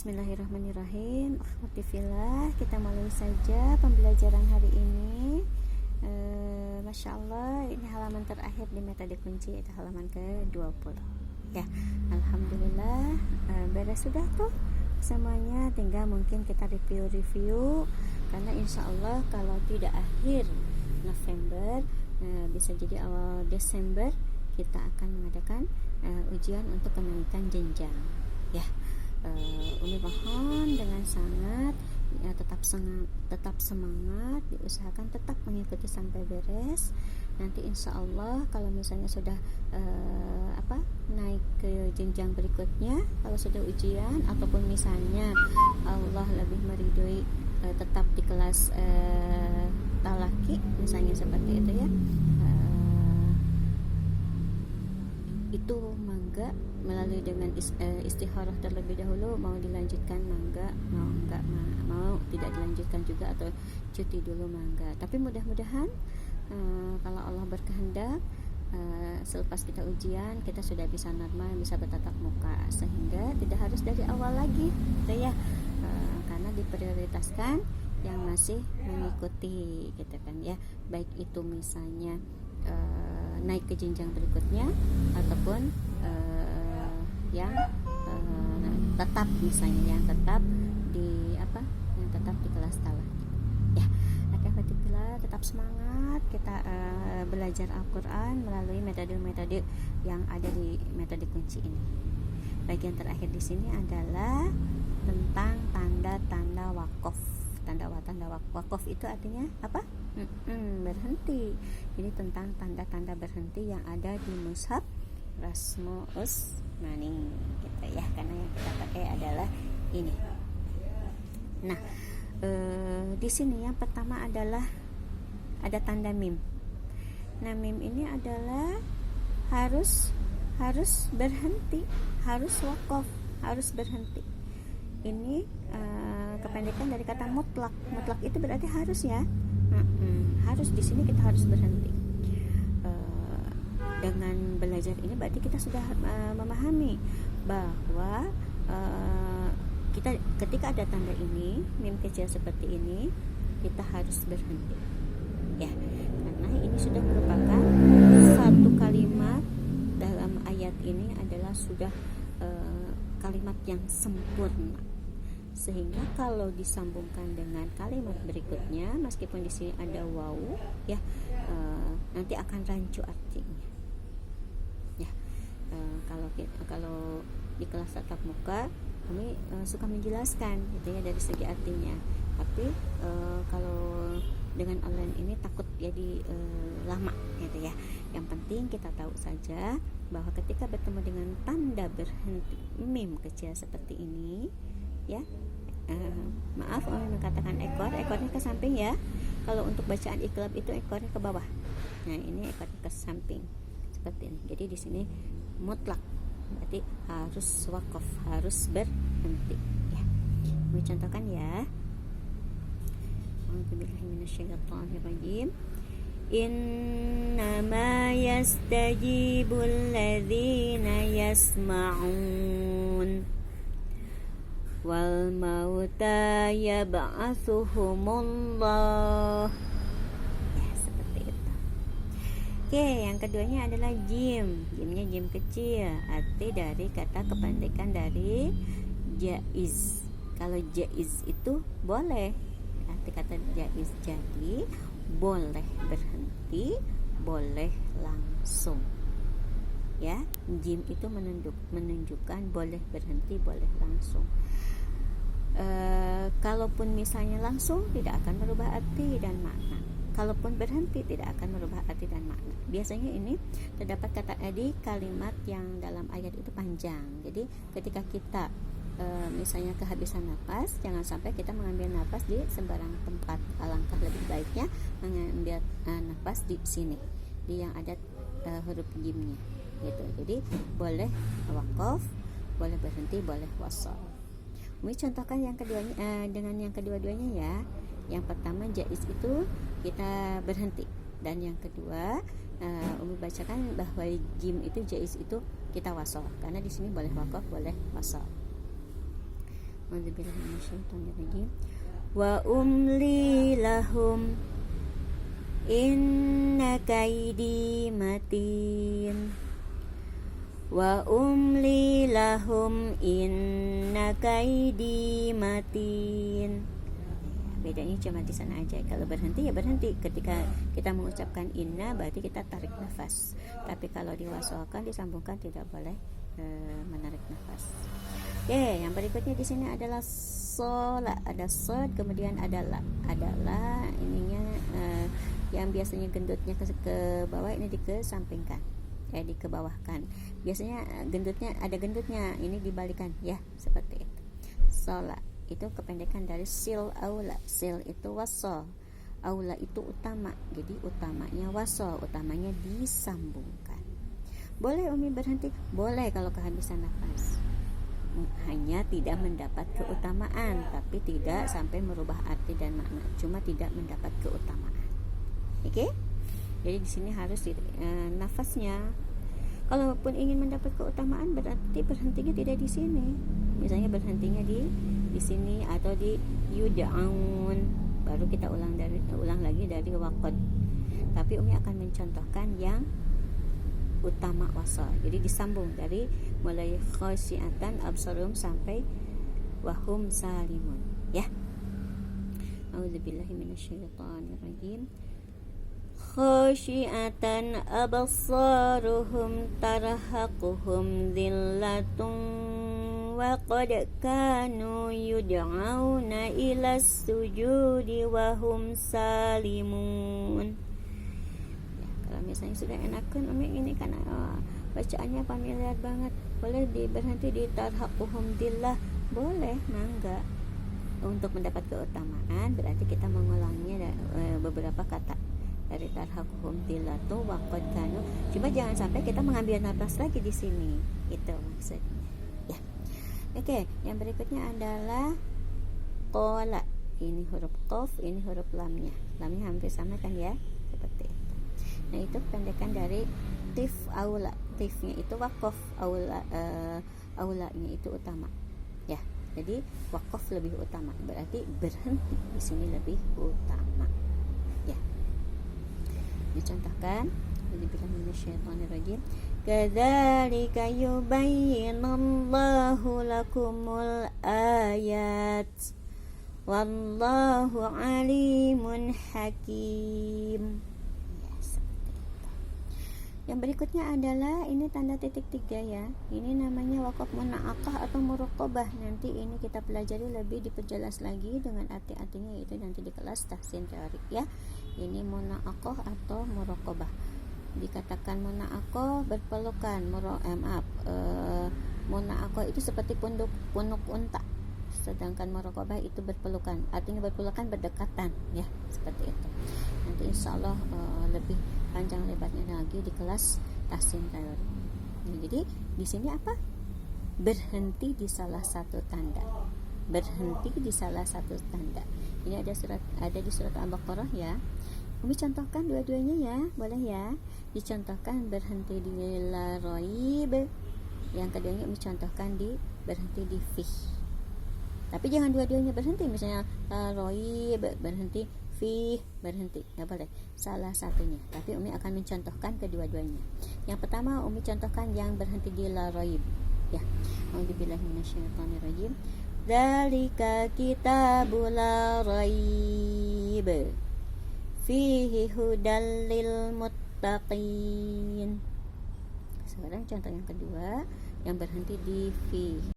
Bismillahirrahmanirrahim. Akhwati fillah, kita mulai saja pembelajaran hari ini. Masya Allah, ini halaman terakhir di metode kunci, itu halaman ke-20 ya. Alhamdulillah, beres sudah tuh semuanya, tinggal mungkin kita review karena insya Allah kalau tidak akhir November, bisa jadi awal Desember kita akan mengadakan ujian untuk kenaikan jenjang ya. Umi mohon dengan sangat ya, tetap semangat, diusahakan tetap mengikuti sampai beres. Nanti insya Allah kalau misalnya sudah naik ke jenjang berikutnya, kalau sudah ujian ataupun misalnya Allah lebih meridhoi tetap di kelas talaki misalnya seperti itu ya, itu mangga melalui dengan istikharah terlebih dahulu, mau dilanjutkan mangga, mau tidak dilanjutkan juga, atau cuti dulu mangga. Tapi mudah-mudahan kalau Allah berkehendak, selepas kita ujian kita sudah bisa normal, bisa bertatap muka, sehingga tidak harus dari awal lagi gitu ya, karena diprioritaskan yang masih mengikuti gitu kan ya, baik itu misalnya naik ke jenjang berikutnya ataupun yang tetap misalnya yang tetap di kelas talaki ya. Alhamdulillah, tetap semangat kita belajar Al-Quran melalui metode-metode yang ada di metode kunci ini. Bagian terakhir di sini adalah tentang tanda-tanda wakaf. Tanda wakaf itu artinya apa? Berhenti. Jadi tentang tanda-tanda berhenti yang ada di mushaf Rasmu Usmani gitu ya, karena yang kita pakai adalah ini. Nah, di sini yang pertama adalah ada tanda mim. Nah, mim ini adalah harus berhenti, harus wakaf, harus berhenti. Ini kependekan dari kata mutlak. Mutlak itu berarti harus ya. Harus, di sini kita harus berhenti. Dengan belajar ini berarti kita sudah memahami bahwa kita ketika ada tanda ini, mim kecil seperti ini, kita harus berhenti ya, karena ini sudah merupakan satu kalimat dalam ayat ini adalah sudah kalimat yang sempurna, sehingga kalau disambungkan dengan kalimat berikutnya, meskipun di sini ada waw ya, nanti akan rancu artinya ya. Kalau di kelas tatap muka kami suka menjelaskan gitu ya dari segi artinya, tapi kalau dengan online ini takut jadi lama gitu ya. Yang penting kita tahu saja bahwa ketika bertemu dengan tanda berhenti mim kecil seperti ini ya, maaf Umi mengatakan ekornya ke samping ya. Kalau untuk bacaan iqlab itu ekornya ke bawah, nah ini ekornya ke samping seperti ini. Jadi di sini mutlak berarti harus wakaf, harus berhenti ya. Mau contohkan ya. A'udzubillahi minasyaitonirrajim. Innama yastajibul ladzina yasma'un wal mauta yab'atsuhumullah ya, seperti itu. Oke, yang keduanya adalah jim. Jimnya jim kecil, arti dari kata kependekan dari jaiz. Kalau jaiz itu boleh, arti kata jaiz, jadi boleh berhenti, boleh langsung ya. Jim itu menunjukkan boleh berhenti, boleh langsung. Kalaupun misalnya langsung tidak akan merubah arti dan makna, kalaupun berhenti tidak akan merubah arti dan makna. Biasanya ini terdapat kata di kalimat yang dalam ayat itu panjang. Jadi ketika kita misalnya kehabisan napas, jangan sampai kita mengambil napas di sembarang tempat. Alangkah lebih baiknya mengambil napas di sini, di yang ada huruf jimnya gitu. Jadi boleh wakaf, boleh berhenti, boleh wasal. Umi contohkan yang keduanya dengan yang kedua-duanya ya. Yang pertama jaiz itu kita berhenti, dan yang kedua Umi bacakan bahwa jim itu jaiz itu kita wasal, karena di sini boleh wakaf, boleh wasal. A'udzubillahi minasyaitonir rajim. Wa umli lahum inna kaidi matin. Wa umli lahum inna kaidi matin. Bedanya cuma di sana aja. Kalau berhenti ya berhenti. Ketika kita mengucapkan inna berarti kita tarik nafas. Tapi kalau diwasolkan disambungkan tidak boleh menarik nafas. Oke, yang berikutnya di sini adalah sola, ada sod, kemudian ada la ininya yang biasanya gendutnya ke bawah, ini dikesampingkan, dikebawahkan. Biasanya ada gendutnya, ini dibalikan ya, seperti itu. Sola itu kependekan dari sil aula. Sil itu wasol, aula itu utama, jadi utamanya wasol, utamanya disambungkan. Boleh Umi berhenti? Boleh kalau kehabisan nafas. Hanya tidak mendapat keutamaan, tapi tidak sampai merubah arti dan makna, cuma tidak mendapat keutamaan. Oke? Jadi di sini harus nafasnya. Kalaupun ingin mendapat keutamaan berarti berhentinya tidak di sini. Misalnya berhentinya di sini atau di yud'aun. Baru kita ulang lagi dari waqad. Tapi Umi akan mencontohkan yang utama wasal. Jadi disambung dari mulai khasyiatan absarum sampai wahum salimun ya. A'udzubillahi minasyaitonir rajim. Khasyiatan absaruhum tarhaquhum dhillatun wa qad kanu yud'auna ila sujudi wa hum salimun. Kalau misalnya sudah enakan Umi ini kan bacaannya familiar banget, boleh berhenti di tarhaquhum dhillah, boleh, mangga. Untuk mendapat keutamaan berarti kita mengulangnya beberapa kata dari tarhaquhum dhillah tuh waqad kanu. Cuma jangan sampai kita mengambil nafas lagi di sini, itu maksudnya ya. Oke, yang berikutnya adalah qala. Ini huruf qaf, ini huruf lamnya hampir sama kan ya, seperti itu. Nah itu pendekan dari tif aula. Tifnya itu waqaf, aulanya itu utama ya. Jadi waqaf lebih utama, berarti berhenti di sini lebih utama ya. Dicontohkan, dibilang minasyaitonirrajim, kadzalika yubayyinullahu lakumul ayat wallahu alimun hakim. Yang berikutnya adalah ini tanda titik 3 ya. Ini namanya waqaf muna'aqah atau muraqabah. Nanti ini kita pelajari lebih diperjelas lagi dengan arti-artinya, yaitu nanti di kelas tahsin teorik ya. Ini muna'aqah atau muraqabah. Dikatakan muna'aqah berpelukan, muna'aqah itu seperti punuk unta. Sedangkan muraqabah itu berpelukan. Artinya berpelukan, berdekatan ya, seperti itu. Nanti insyaallah lebih panjang lebarnya lagi di kelas tahsin teori. Nah, jadi di sini apa? Berhenti di salah satu tanda. Berhenti di salah satu tanda. Ini ada di surat Al-Baqarah ya. Umi contohkan dua-duanya ya, boleh ya. Dicontohkan berhenti di la raib. Yang keduanya Umi contohkan di berhenti di fih. Tapi jangan dua-duanya berhenti, misalnya la raib berhenti, fih berhenti, nggak boleh, salah satunya. Tapi Umi akan mencontohkan kedua-duanya. Yang pertama Umi contohkan yang berhenti di la raib ya. A'udzubillahi minasyaitonirrajim. Dzalika kitabul la raib fihi hudal lil muttaqin. Sekarang contoh yang kedua yang berhenti di fi.